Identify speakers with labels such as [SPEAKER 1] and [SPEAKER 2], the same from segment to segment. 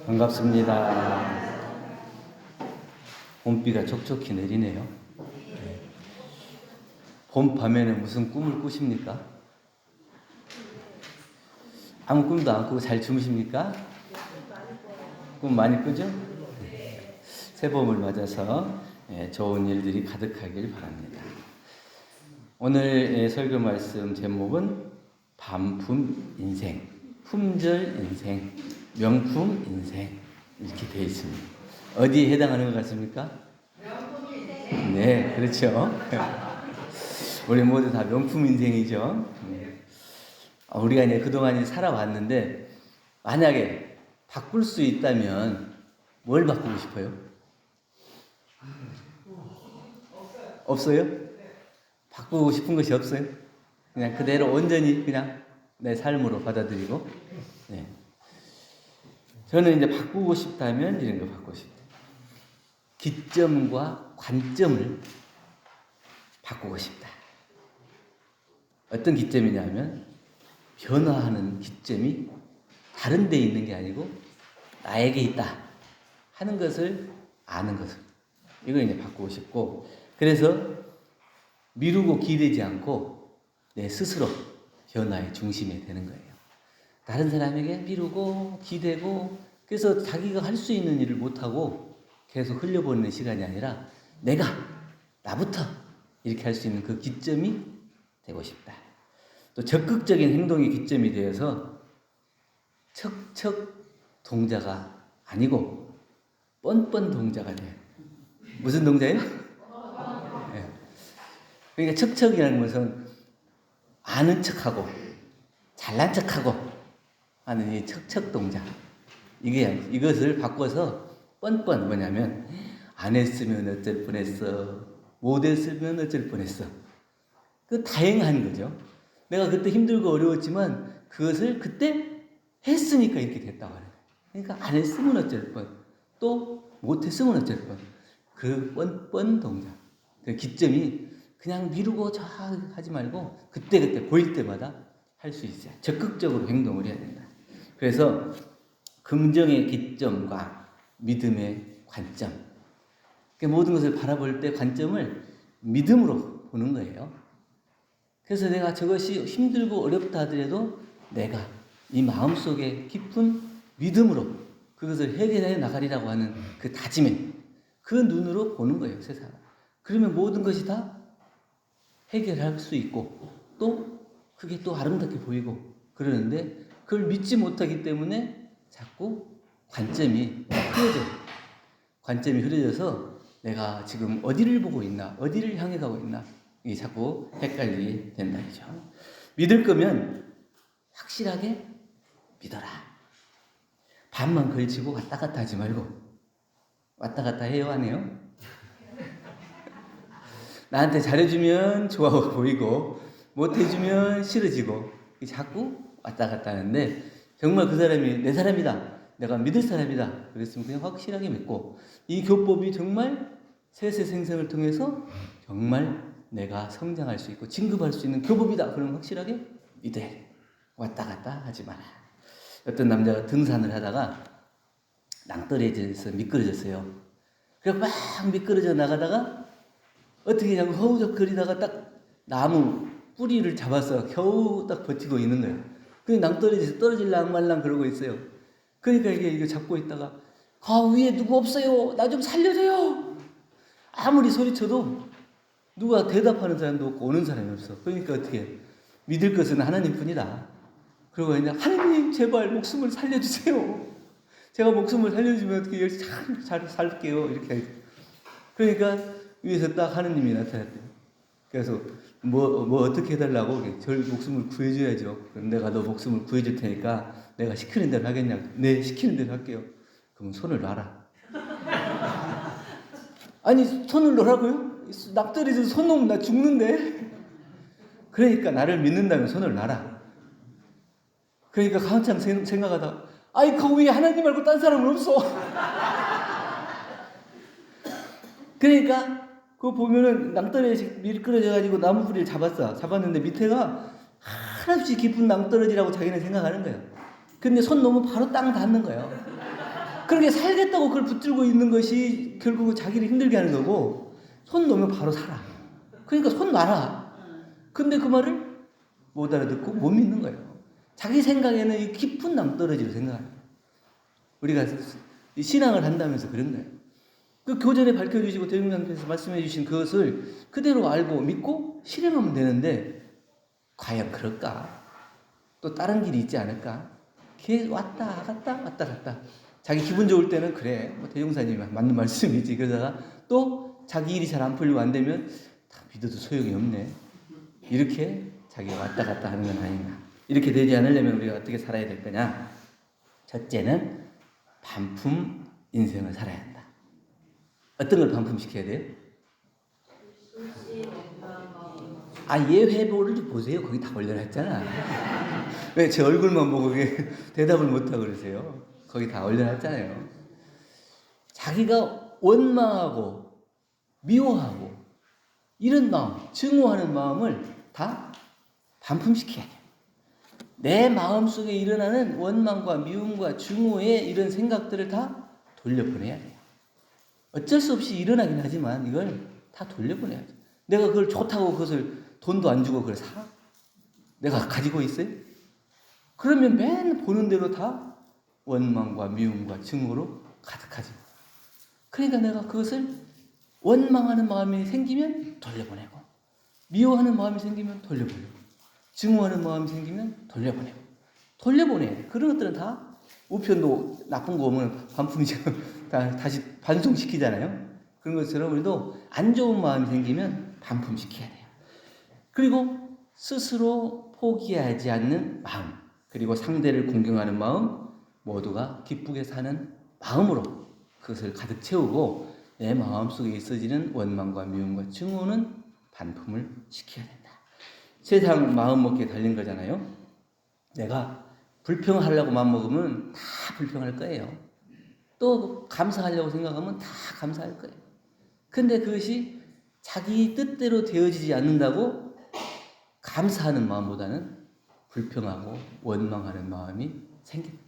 [SPEAKER 1] 반갑습니다. 봄비가 촉촉히 내리네요. 봄 밤에는 무슨 꿈을 꾸십니까? 아무 꿈도 안 꾸고 잘 주무십니까? 꿈 많이 꾸죠? 새봄을 맞아서 좋은 일들이 가득하길 바랍니다. 오늘 설교 말씀 제목은 반품 인생, 품절 인생, 명품 인생 이렇게 되어 있습니다. 어디에 해당하는 것 같습니까? 명품 인생. 네, 그렇죠. 우리 모두 다 명품 인생이죠. 우리가 이제 그동안 살아왔는데 만약에 바꿀 수 있다면 뭘 바꾸고 싶어요? 없어요? 바꾸고 싶은 것이 없어요? 그냥 그대로 온전히 그냥 내 삶으로 받아들이고. 네. 저는 이제 바꾸고 싶다면 이런 거 바꾸고 싶어요. 기점과 관점을 바꾸고 싶다. 어떤 기점이냐면 변화하는 기점이 다른 데 있는 게 아니고 나에게 있다 하는 것을 아는 것을, 이걸 이제 바꾸고 싶고, 그래서 미루고 기대지 않고 내 스스로 변화의 중심이 되는 거예요. 다른 사람에게 미루고 기대고 그래서 자기가 할 수 있는 일을 못하고 계속 흘려보내는 시간이 아니라 내가 나부터 이렇게 할 수 있는 그 기점이 되고 싶다. 또 적극적인 행동의 기점이 되어서 척척 동자가 아니고 뻔뻔 동자가 돼요. 무슨 동자예요? 네. 그러니까 척척이라는 것은 아는 척하고 잘난 척하고 하는 이 척척 동자, 이것을 바꿔서 뻔뻔, 뭐냐면 안 했으면 어쩔 뻔했어, 못 했으면 어쩔 뻔했어. 그 다행한 거죠. 내가 그때 힘들고 어려웠지만 그것을 그때 했으니까 이렇게 됐다고 하는 거예요. 그러니까 안 했으면 어쩔 뻔, 또 못 했으면 어쩔 뻔. 그 뻔뻔 동작, 그 기점이 그냥 미루고 하지 말고 그때 보일 때마다 할 수 있어요. 적극적으로 행동을 해야 된다. 그래서 긍정의 기점과 믿음의 관점, 모든 것을 바라볼 때 관점을 믿음으로 보는 거예요. 그래서 내가 저것이 힘들고 어렵다 하더라도 내가 이 마음속에 깊은 믿음으로 그것을 해결해 나가리라고 하는 그 다짐에, 그 눈으로 보는 거예요, 세상을. 그러면 모든 것이 다 해결할 수 있고 또 그게 또 아름답게 보이고 그러는데, 그걸 믿지 못하기 때문에 자꾸 관점이 흐려져요. 관점이 흐려져서 내가 지금 어디를 보고 있나, 어디를 향해 가고 있나, 이게 자꾸 헷갈리게 된다죠. 믿을 거면 확실하게 믿어라. 반만 걸치고 왔다 갔다 하지 말고. 왔다 갔다 해요, 안 해요? 나한테 잘해주면 좋아 보이고 못해주면 싫어지고 자꾸 왔다 갔다 하는데, 정말 그 사람이 내 사람이다, 내가 믿을 사람이다 그랬으면 그냥 확실하게 믿고, 이 교법이 정말 세세생생을 통해서 정말 내가 성장할 수 있고 진급할 수 있는 교법이다 그러면 확실하게 믿어야 돼. 왔다 갔다 하지 마라. 어떤 남자가 등산을 하다가 낭떠러지에서 미끄러졌어요. 그래서 막 미끄러져 나가다가 어떻게 그냥 허우적거리다가 딱 나무 뿌리를 잡아서 겨우 딱 버티고 있는 거예요. 그냥 낭떠러지에서 떨어질랑 말랑 그러고 있어요. 그러니까 이게 잡고 있다가 위에 누구 없어요, 나 좀 살려줘요. 아무리 소리쳐도 누가 대답하는 사람도 없고 오는 사람이 없어. 그러니까 어떻게 믿을 것은 하나님 뿐이다. 그러고 그냥 하나님 제발 목숨을 살려주세요. 제가 목숨을 살려주면 어떻게 열심히 잘 살게요. 이렇게 하죠. 그러니까 위에서 딱 하나님이 나타났대요. 그래서 뭐 어떻게 해달라고? 절 목숨을 구해줘야죠. 그럼 내가 너 목숨을 구해줄 테니까 내가 시키는 대로 하겠냐고. 네, 시키는 대로 할게요. 그럼 손을 놔라. 아니, 손을 놓으라고요? 납떨어져서 손 놓으면 나 죽는데? 그러니까 나를 믿는다면 손을 놔라. 그러니까 한참 생각하다, 그 위에 하나님 말고 딴 사람은 없어. 그러니까 그거 보면은 낭떠러지 미끄러져가지고 나무 뿌리를 잡았는데 밑에가 한없이 깊은 낭떠러지라고 자기는 생각하는 거예요. 근데 손 놓으면 바로 땅 닿는 거예요. 그렇게 살겠다고 그걸 붙들고 있는 것이 결국은 자기를 힘들게 하는 거고, 손 놓으면 바로 살아. 그러니까 손 놔라. 근데 그 말을 못 알아듣고 못 믿는 거예요. 자기 생각에는 이 깊은 낭떠러지로 생각해요. 우리가 신앙을 한다면서 그런 거예요. 그 교전에 밝혀주시고 대웅장께서 말씀해 주신 그것을 그대로 알고 믿고 실행하면 되는데 과연 그럴까? 또 다른 길이 있지 않을까? 걔 왔다 갔다 자기 기분 좋을 때는 그래 뭐 대종사님이 맞는 말씀이지. 그러다가 또 자기 일이 잘 안 풀리고 안 되면 다 믿어도 소용이 없네. 이렇게 자기가 왔다 갔다 하는 건 아닌가. 이렇게 되지 않으려면 우리가 어떻게 살아야 될 거냐? 첫째는 반품 인생을 살아야 한다. 어떤 걸 반품시켜야 돼요? 예회보를 좀 보세요. 거기 다 올려놨잖아. 왜 제 얼굴만 보고 대답을 못하고 그러세요? 거기 다 올려놨잖아요. 자기가 원망하고 미워하고 이런 마음, 증오하는 마음을 다 반품시켜야 돼요. 내 마음속에 일어나는 원망과 미움과 증오의 이런 생각들을 다 돌려보내야 돼요. 어쩔 수 없이 일어나긴 하지만 이걸 다 돌려보내야 돼요. 내가 그걸 좋다고 그것을 돈도 안 주고 그걸 사? 내가 가지고 있어요? 그러면 맨 보는 대로 다 원망과 미움과 증오로 가득하지. 그러니까 내가 그것을 원망하는 마음이 생기면 돌려보내고, 미워하는 마음이 생기면 돌려보내고, 증오하는 마음이 생기면 돌려보내. 그런 것들은 다 우편도 나쁜 거 오면 반품이죠. 다시 반송시키잖아요. 그런 것처럼 우리도 안 좋은 마음이 생기면 반품시켜야 돼요. 그리고 스스로 포기하지 않는 마음, 그리고 상대를 공경하는 마음, 모두가 기쁘게 사는 마음으로 그것을 가득 채우고 내 마음속에 있어지는 원망과 미움과 증오는 반품을 시켜야 된다. 세상 마음먹기에 달린 거잖아요. 내가 불평하려고 마음먹으면 다 불평할 거예요. 또 감사하려고 생각하면 다 감사할 거예요. 근데 그것이 자기 뜻대로 되어지지 않는다고 감사하는 마음보다는 불평하고 원망하는 마음이 생깁니다.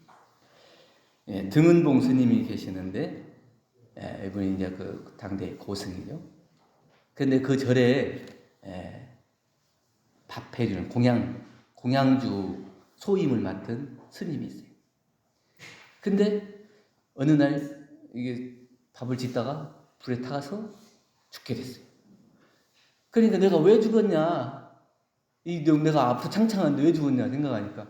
[SPEAKER 1] 등은봉 스님이 계시는데, 이분이 이제 그 당대 고승이죠. 근데 그 절에 밥해주는 공양주 소임을 맡은 스님이 있어요. 근데 어느 날 이게 밥을 짓다가 불에 타가서 죽게 됐어요. 그러니까 내가 왜 죽었냐? 내가 아프창창한데 왜 죽었냐 생각하니까,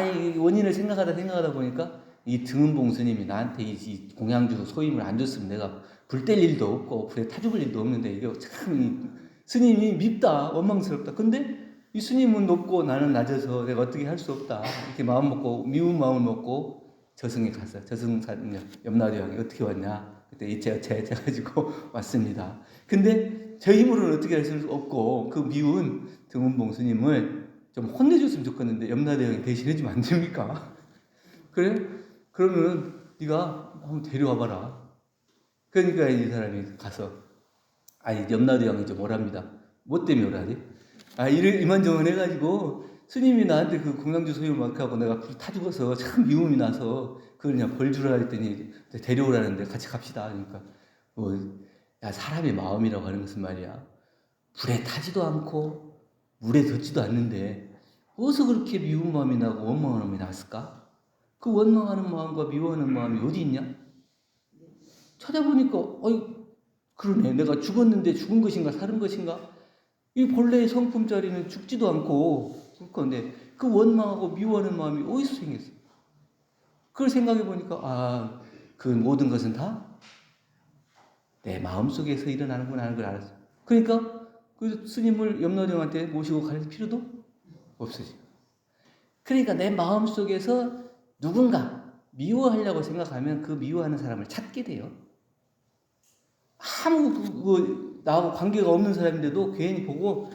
[SPEAKER 1] 이 원인을 생각하다 보니까 이 등은봉 스님이 나한테 이 공양주 소임을 안 줬으면 내가 불 뗄 일도 없고 불에 타 죽을 일도 없는데, 이게 참 스님이 밉다, 원망스럽다. 근데 이 스님은 높고 나는 낮아서 내가 어떻게 할 수 없다. 이렇게 마음 먹고, 미운 마음을 먹고 저승에 갔어요. 저승 염라대왕이 어떻게 왔냐? 그때 이체가지고 왔습니다. 근데 저 힘으로는 어떻게 할 수 없고, 그 미운 등은봉 스님을 좀 혼내줬으면 좋겠는데 염라대왕이 대신해주면 안 됩니까? 그래? 그러면 네가 한번 데려와봐라. 그러니까 이 사람이 가서, 염라대왕이 좀 오랍니다. 뭐 때문에 오라지? 이만저만 해가지고 스님이 나한테 그 공양주 소유를 막 하고 내가 불 타 죽어서 참 미움이 나서 그걸 그냥 벌 주라 했더니 데려오라는데 같이 갑시다. 그러니까 사람의 마음이라고 하는 것은 말이야, 불에 타지도 않고 물에 젖지도 않는데 어디서 그렇게 미운 마음이 나고 원망하는 마음이 났을까? 그 원망하는 마음과 미워하는 마음이 어디 있냐? 찾아보니까 그러네. 내가 죽었는데 죽은 것인가 사는 것인가? 이 본래의 성품자리는 죽지도 않고 그런데 그 원망하고 미워하는 마음이 어디서 생겼어? 그걸 생각해 보니까 그 모든 것은 다 내 마음속에서 일어나는구나 하는 걸 알았어. 그러니까 그 스님을 염라대왕한테 모시고 갈 필요도 없어져. 그러니까 내 마음속에서 누군가 미워하려고 생각하면 그 미워하는 사람을 찾게 돼요. 나하고 관계가 없는 사람인데도 괜히 보고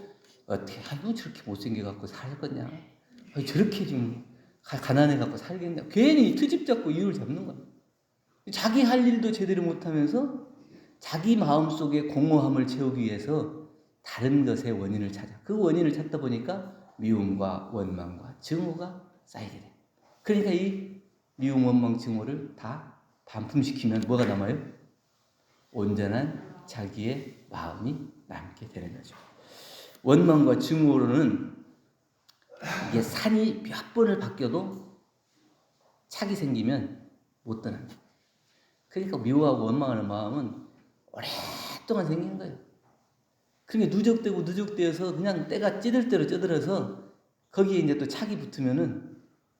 [SPEAKER 1] 어떻게 저렇게 못생겨갖고 살겠냐, 저렇게 좀 가난해갖고 살겠냐, 괜히 트집 잡고 이유를 잡는 거야. 자기 할 일도 제대로 못하면서 자기 마음속에 공허함을 채우기 위해서 다른 것의 원인을 찾아. 그 원인을 찾다 보니까 미움과 원망과 증오가 쌓이게 돼. 그러니까 이 미움, 원망, 증오를 다 반품시키면 뭐가 남아요? 온전한 자기의 마음이 남게 되는 거죠. 원망과 증오로는 이게 산이 몇 번을 바뀌어도 착이 생기면 못 떠납니다. 그러니까 미워하고 원망하는 마음은 오랫동안 생기는 거예요. 그러니까 누적되어서 그냥 때가 찌들 대로 찌들어서 거기에 이제 또 착이 붙으면은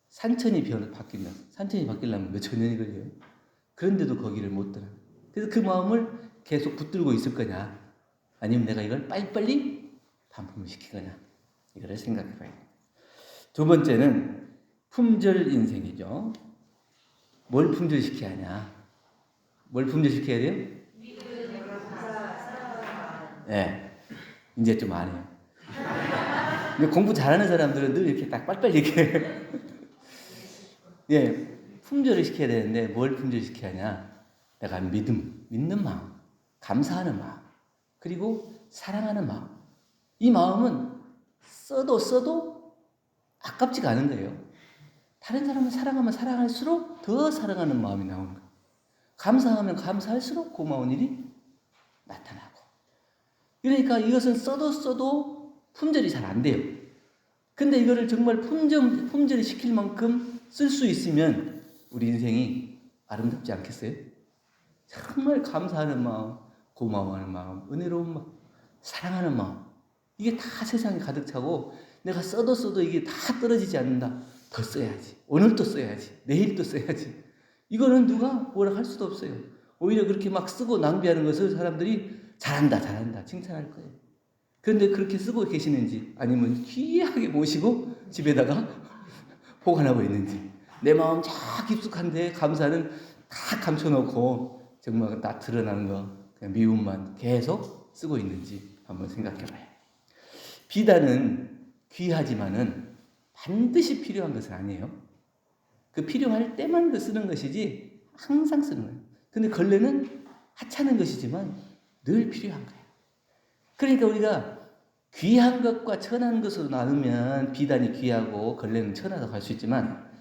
[SPEAKER 1] 산천이 바뀐다. 산천이 바뀌려면 몇천 년이 걸려요. 그런데도 거기를 못 떠나. 그래서 그 마음을 계속 붙들고 있을 거냐, 아니면 내가 이걸 빨리빨리 반품을 시키거냐, 이거를 생각해 봐야 됩니다. 두 번째는 품절 인생이죠. 뭘 품절시켜야 하냐? 뭘 품절시켜야 돼요? 네, 이제 좀 안 해요. 근데 공부 잘하는 사람들은 늘 이렇게 딱 빨리빨리 이렇게 예, 품절을 시켜야 되는데 뭘 품절시켜야 하냐? 내가 믿는 마음, 감사하는 마음, 그리고 사랑하는 마음. 이 마음은 써도 아깝지가 않은 거예요. 다른 사람을 사랑하면 사랑할수록 더 사랑하는 마음이 나오는 거예요. 감사하면 감사할수록 고마운 일이 나타나고. 그러니까 이것은 써도 품절이 잘 안 돼요. 근데 이거를 정말 품절이 시킬 만큼 쓸 수 있으면 우리 인생이 아름답지 않겠어요? 정말 감사하는 마음, 고마워하는 마음, 은혜로운 마음, 사랑하는 마음, 이게 다 세상에 가득 차고 내가 써도 이게 다 떨어지지 않는다. 더 써야지. 오늘도 써야지. 내일도 써야지. 이거는 누가 뭐라 할 수도 없어요. 오히려 그렇게 막 쓰고 낭비하는 것을 사람들이 잘한다 칭찬할 거예요. 그런데 그렇게 쓰고 계시는지, 아니면 귀하게 모시고 집에다가 보관하고 있는지, 내 마음 쫙 깊숙한데 감사는 다 감춰놓고 정말 다 드러나는 거, 그냥 미움만 계속 쓰고 있는지 한번 생각해 봐요. 비단은 귀하지만은 반드시 필요한 것은 아니에요. 그 필요할 때만 그 쓰는 것이지 항상 쓰는 거예요. 근데 걸레는 하찮은 것이지만 늘 필요한 거예요. 그러니까 우리가 귀한 것과 천한 것으로 나누면 비단이 귀하고 걸레는 천하다고 할 수 있지만,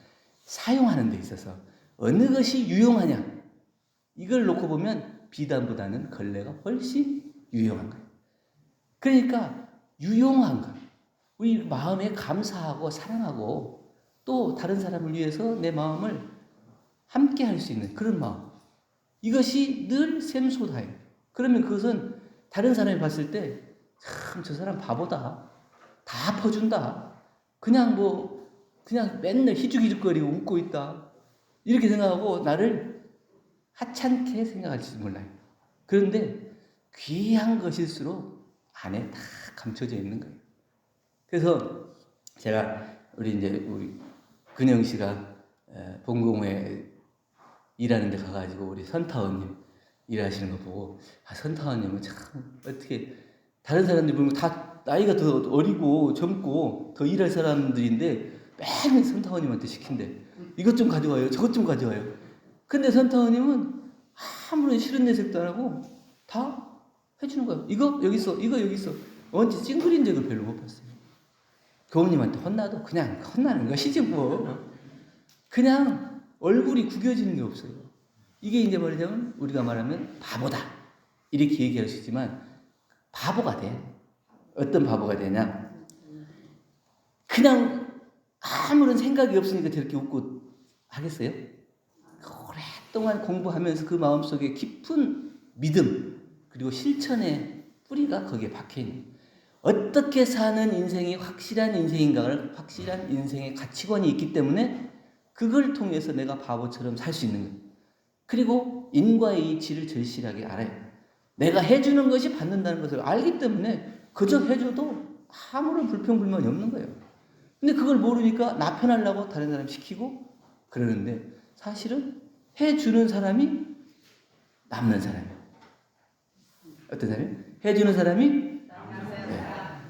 [SPEAKER 1] 사용하는 데 있어서 어느 것이 유용하냐, 이걸 놓고 보면 비단보다는 걸레가 훨씬 유용한 거예요. 그러니까 유용한 것, 우리 마음에 감사하고 사랑하고 또 다른 사람을 위해서 내 마음을 함께 할 수 있는 그런 마음, 이것이 늘 샘솟아요. 그러면 그것은 다른 사람이 봤을 때 참 저 사람 바보다, 다 퍼준다, 그냥 맨날 희죽희죽거리고 웃고 있다, 이렇게 생각하고 나를 하찮게 생각할지 몰라요. 그런데 귀한 것일수록 안에 다 감춰져 있는 거예요. 그래서 제가 우리 근영 씨가 본공회 일하는 데 가가지고 우리 선타원님 일하시는 거 보고, 선타원님은 참 어떻게, 다른 사람들 보면 다 나이가 더 어리고 젊고 더 일할 사람들인데 맨날 선타원님한테 시킨대. 이것 좀 가져와요, 저것 좀 가져와요. 근데 선타원님은 아무런 싫은 내색도 안 하고 다 해주는 거예요. 이거 여기 있어, 이거 여기 있어. 언제 찡그린 적을 별로 못 봤어요. 교우님한테 혼나도 그냥 혼나는 것이지 뭐. 그냥 얼굴이 구겨지는 게 없어요. 이게 이제 말하자면 우리가 말하면 바보다, 이렇게 얘기할 수 있지만 바보가 돼. 어떤 바보가 되냐, 그냥 아무런 생각이 없으니까 저렇게 웃고 하겠어요? 오랫동안 공부하면서 그 마음속에 깊은 믿음 그리고 실천의 뿌리가 거기에 박혀있는, 어떻게 사는 인생이 확실한 인생인가를, 확실한 인생의 가치관이 있기 때문에 그걸 통해서 내가 바보처럼 살 수 있는 거예요. 그리고 인과의 이치를 절실하게 알아요. 내가 해주는 것이 받는다는 것을 알기 때문에 그저 해줘도 아무런 불평불만이 없는 거예요. 근데 그걸 모르니까 나 편하려고 다른 사람 시키고 그러는데, 사실은 해주는 사람이 남는 사람이에요. 어떤 사람이에요? 해주는 사람이? 네.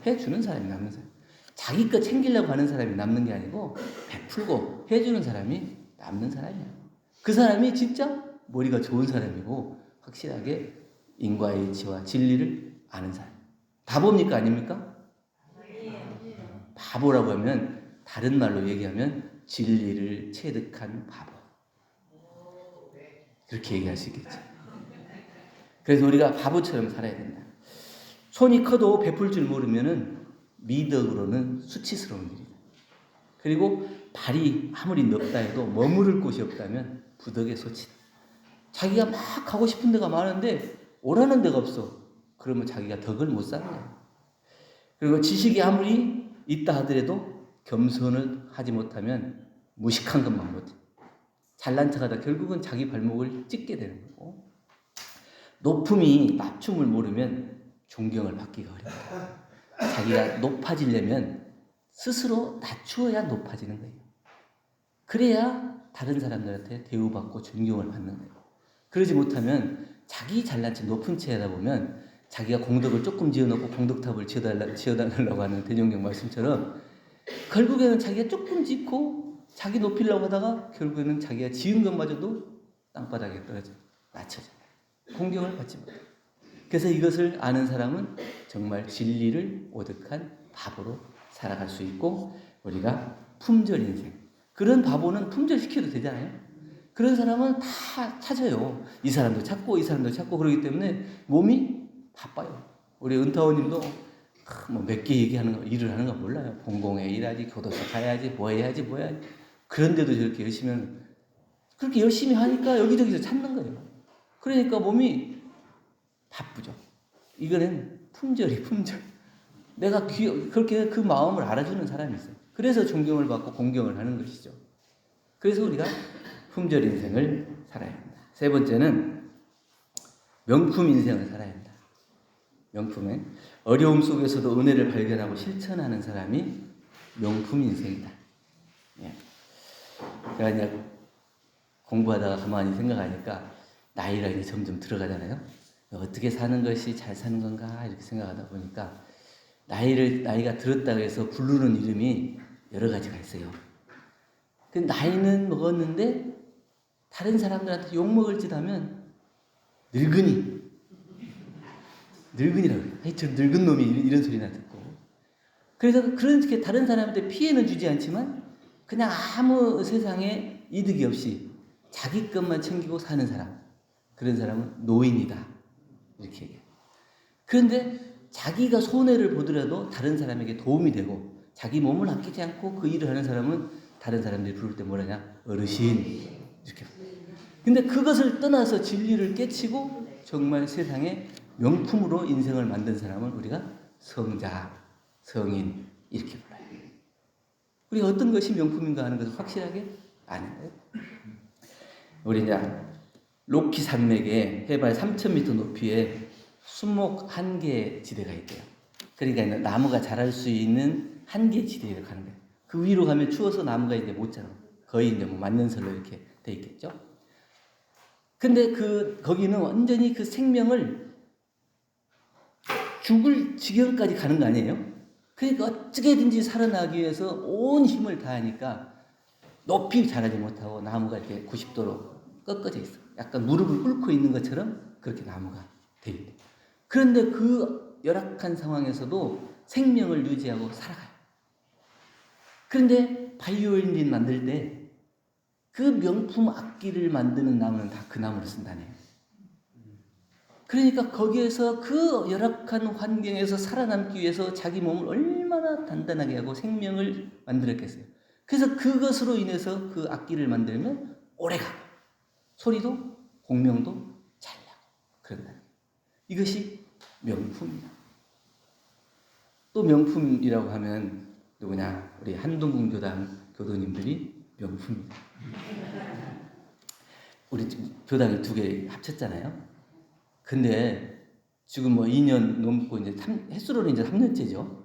[SPEAKER 1] 해주는 사람이 남는 사람. 자기 것 챙기려고 하는 사람이 남는 게 아니고 베풀고 해주는 사람이 남는 사람이에요. 그 사람이 진짜 머리가 좋은 사람이고 확실하게 인과의 이치와 진리를 아는 사람. 바보입니까? 아닙니까? 바보라고 하면, 다른 말로 얘기하면 진리를 체득한 바보. 이렇게 얘기할 수 있겠죠. 그래서 우리가 바보처럼 살아야 된다. 손이 커도 베풀 줄 모르면은 미덕으로는 수치스러운 일이다. 그리고 발이 아무리 넓다 해도 머무를 곳이 없다면 부덕의 소치다. 자기가 막 가고 싶은 데가 많은데 오라는 데가 없어. 그러면 자기가 덕을 못 쌓는 거야. 그리고 지식이 아무리 있다 하더라도 겸손을 하지 못하면 무식한 것만 못해. 잘난 척하다 결국은 자기 발목을 찢게 되는 거고, 높음이 낮춤을 모르면 존경을 받기가 어렵다. 자기가 높아지려면 스스로 낮추어야 높아지는 거예요. 그래야 다른 사람들한테 대우받고 존경을 받는 거예요. 그러지 못하면 자기 잘난 척 높은 채 하다 보면 자기가 공덕을 조금 지어놓고 공덕탑을 지어달라고 하는 대종경 말씀처럼 결국에는 자기가 조금 짓고 자기 높이려고 하다가 결국에는 자기가 지은 것마저도 땅바닥에 떨어져 낮춰져 공경을 받지 못해요. 그래서 이것을 아는 사람은 정말 진리를 오득한 바보로 살아갈 수 있고, 우리가 품절 인생, 그런 바보는 품절시켜도 되잖아요. 그런 사람은 다 찾아요. 이 사람도 찾고 이 사람도 찾고. 그러기 때문에 몸이 바빠요. 우리 은타원님도 뭐 몇 개 얘기하는 거, 일을 하는 거 몰라요. 공공에 일하지, 교도소 가야지, 뭐 해야지. 그런데도 저렇게 그렇게 열심히 하니까 여기저기서 찾는 거예요. 그러니까 몸이 바쁘죠. 이거는 품절. 내가 그렇게 그 마음을 알아주는 사람이 있어요. 그래서 존경을 받고 공경을 하는 것이죠. 그래서 우리가 품절 인생을 살아야 한다. 세 번째는 명품 인생을 살아야 한다. 명품에 어려움 속에서도 은혜를 발견하고 실천하는 사람이 명품 인생이다. 예. 제가 이제 공부하다가 가만히 생각하니까 나이가 이제 점점 들어가잖아요. 어떻게 사는 것이 잘 사는 건가 이렇게 생각하다 보니까 나이가 들었다고 해서 부르는 이름이 여러 가지가 있어요. 그 나이는 먹었는데 다른 사람들한테 욕먹을 짓 하면 늙은이라고 해요. 저 늙은 놈이 이런 소리나 듣고. 그래서 그렇게 다른 사람한테 피해는 주지 않지만 그냥 아무 세상에 이득이 없이 자기 것만 챙기고 사는 사람, 그런 사람은 노인이다 이렇게 얘기해요. 그런데 자기가 손해를 보더라도 다른 사람에게 도움이 되고 자기 몸을 아끼지 않고 그 일을 하는 사람은 다른 사람들이 부를 때 뭐라냐? 어르신 이렇게. 근데 그것을 떠나서 진리를 깨치고 정말 세상에 명품으로 인생을 만든 사람을 우리가 성자, 성인 이렇게 불러요. 우리가 어떤 것이 명품인가 하는 것을 확실하게 아는 거예요. 우리 이제 로키 산맥에 해발 3,000m 높이에 수목 한계 지대가 있대요. 그러니까 나무가 자랄 수 있는 한계 지대에 가는 거예요. 그 위로 가면 추워서 나무가 이제 못 자라. 거의 이제 뭐 만년설로 이렇게 돼 있겠죠. 근데 거기는 완전히 그 생명을 죽을 지경까지 가는 거 아니에요? 그러니까 어떻게든지 살아나기 위해서 온 힘을 다하니까 높이 자라지 못하고 나무가 이렇게 90도로 꺾어져 있어. 약간 무릎을 꿇고 있는 것처럼 그렇게 나무가 돼 있대. 그런데 그 열악한 상황에서도 생명을 유지하고 살아가요. 그런데 바이올린 만들 때 그 명품 악기를 만드는 나무는 다 그 나무를 쓴다네요. 그러니까 거기에서 그 열악한 환경에서 살아남기 위해서 자기 몸을 얼마나 단단하게 하고 생명을 만들었겠어요. 그래서 그것으로 인해서 그 악기를 만들면 오래가고 소리도 공명도 잘 나고 그런다. 이것이 명품이다. 또 명품이라고 하면 누구냐? 우리 한동궁 교당 교도님들이 명품이다. 우리 교당이 2개 합쳤잖아요. 근데 지금 뭐 2년 넘고 이제 햇수로는 이제 3년째죠.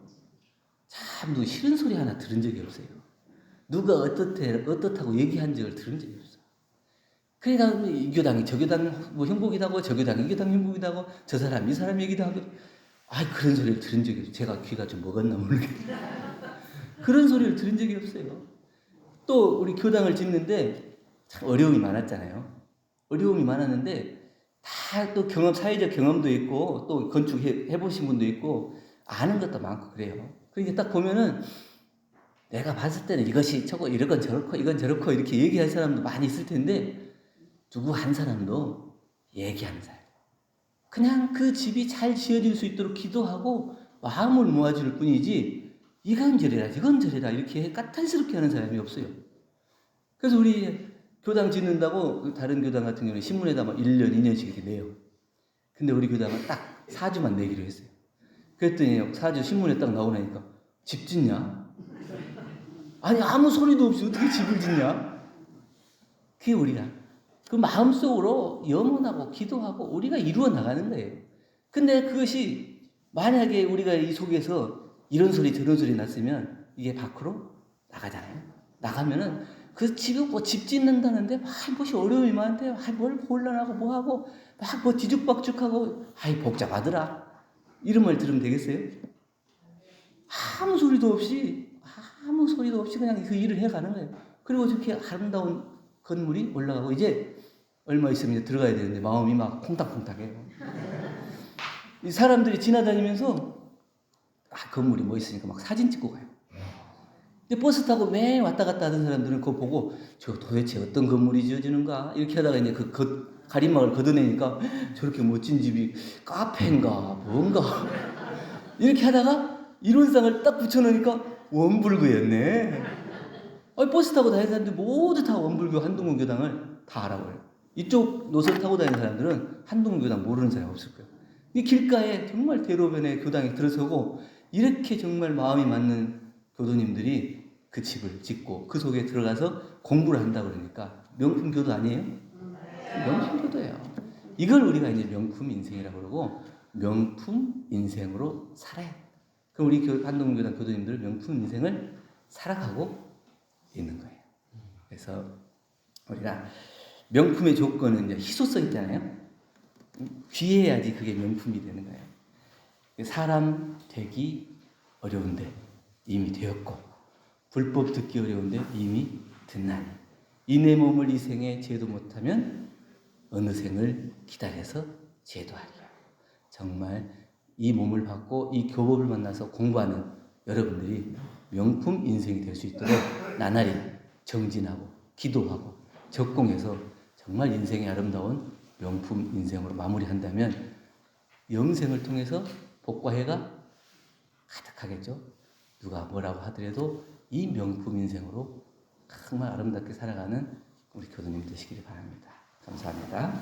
[SPEAKER 1] 참 누구 싫은 소리 하나 들은 적이 없어요. 누가 어떻다고 얘기한 적을 들은 적이 없어요. 그러니까 이 교당이 저 교당 뭐 형복이다 하고 저 교당이 이 교당 형복이다 하고 저 사람 이 사람 얘기도 하고 그런 소리를 들은 적이 없어요. 제가 귀가 좀 먹었나 모르겠어요. 그런 소리를 들은 적이 없어요. 또 우리 교당을 짓는데 참 어려움이 많았잖아요. 어려움이 많았는데 다 또 사회적 경험도 있고 또 건축 해보신 분도 있고 아는 것도 많고 그래요. 그러니까 딱 보면은 내가 봤을 때는 이것이 저거 이건 저렇고 이건 저렇고 이렇게 얘기할 사람도 많이 있을 텐데 누구 한 사람도 얘기하는 사람. 그냥 그 집이 잘 지어질 수 있도록 기도하고 마음을 모아줄 뿐이지 이건 저래라 이건 저래라 이렇게 까탈스럽게 하는 사람이 없어요. 그래서 우리 교당 짓는다고 다른 교당 같은 경우는 신문에다 막 1년, 2년씩 이렇게 내요. 근데 우리 교당은 딱 4주만 내기로 했어요. 그랬더니 4주 신문에 딱 나오니까 집 짓냐? 아니 아무 소리도 없이 어떻게 집을 짓냐? 그게 우리가 그 마음속으로 염원하고 기도하고 우리가 이루어 나가는 거예요. 근데 그것이 만약에 우리가 이 속에서 이런 소리 저런 소리 났으면 이게 밖으로 나가잖아요. 나가면은 그 지금 뭐 집 짓는다는데 막 무엇이 어려움이 많은데 뭘 곤란하고 뭐하고 막 뭐 뒤죽박죽하고 아이 복잡하더라. 이런 말 들으면 되겠어요? 아무 소리도 없이 그냥 그 일을 해가는 거예요. 그리고 저렇게 아름다운 건물이 올라가고 이제 얼마 있으면 이제 들어가야 되는데 마음이 막 콩닥콩닥해요. 이 사람들이 지나다니면서 건물이 멋있으니까 막 사진 찍고 가요. 근데 버스 타고 매일 왔다 갔다 하던 사람들은 그거 보고 저 도대체 어떤 건물이 지어지는가 이렇게 하다가 이제 그 가림막을 걷어내니까 저렇게 멋진 집이 카페인가 뭔가 이렇게 하다가 이론상을 딱 붙여놓으니까 원불교였네. 버스 타고 다니는 사람들 모두 다 원불교 한동훈 교당을 다 알아버려요. 이쪽 노선 타고 다니는 사람들은 한동훈 교당 모르는 사람이 없을 거예요. 이 길가에 정말 대로변에 교당이 들어서고 이렇게 정말 마음이 맞는 교도님들이 그 집을 짓고 그 속에 들어가서 공부를 한다 그러니까 명품 교도 아니에요? 명품 교도예요. 이걸 우리가 이제 명품 인생이라고 그러고 명품 인생으로 살아야 돼. 그럼 우리 한동훈 교당 교도님들은 명품 인생을 살아가고 있는 거예요. 그래서 우리가 명품의 조건은 이제 희소성 있잖아요. 귀해야지 그게 명품이 되는 거예요. 사람 되기 어려운데 이미 되었고 불법 듣기 어려운데 이미 듣나니 이 내 몸을 이 생에 제도 못하면 어느 생을 기다려서 제도하리라. 정말 이 몸을 받고 이 교법을 만나서 공부하는 여러분들이 명품 인생이 될 수 있도록 나날이 정진하고 기도하고 적공해서 정말 인생의 아름다운 명품 인생으로 마무리한다면 영생을 통해서 복과 해가 가득하겠죠. 누가 뭐라고 하더라도 이 명품 인생으로 정말 아름답게 살아가는 우리 교도님 되시기를 바랍니다. 감사합니다.